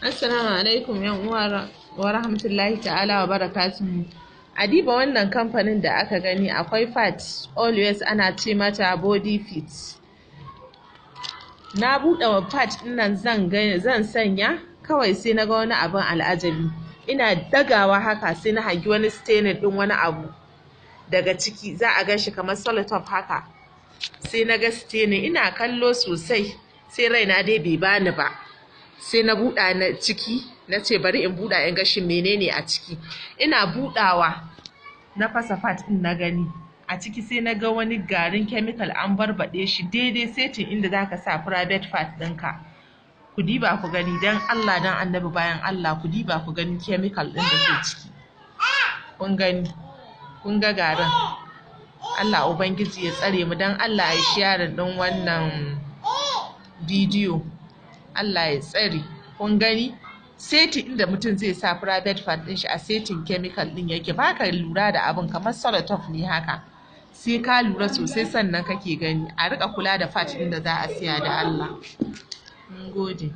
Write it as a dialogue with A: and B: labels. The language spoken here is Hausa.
A: Assalamu alaikum yan uwa wa rahmatullahi ta'ala wa barakatuhu. Adiba wannan kamfanin da aka gani akwai fat always ana ce mata body fit. Na buɗe fat ɗinnan zan sanya kawai sai na ga wani abin al'ajabi. Ina dagawa haka sai na hangi wani staining ɗin wani abu daga ciki za a gan shi kamar solotop haka. Sai na ga staining ina kallo sosai sai raina dai bai bani ba. Sai na buɗa na ciki na ce bari in buɗa in gashin menene a ciki. Ina buɗawa na fasa fat ɗin na gani a ciki sai na ga wani garin chemical an barbaɗe shi daidai setin inda zaka sa private fat ɗinka. Ku diba ku gani dan Allah dan Annabi bayan Allah ku diba ku gani chemical ɗin da ke ciki. Kun gani kun ga garin. Allah Ubangiji ya tsare mu dan Allah ya sharing ɗin wannan bidiyo. Allah ya tsare. Kun gani seti inda mutum zai sa private fat din shi a setin chemical din yake baka lura da abin kamar solotop ne haka. Sai ka lura sosai sannan kake gani a rika kula da fat din da za a siya da Allah. Mun gode.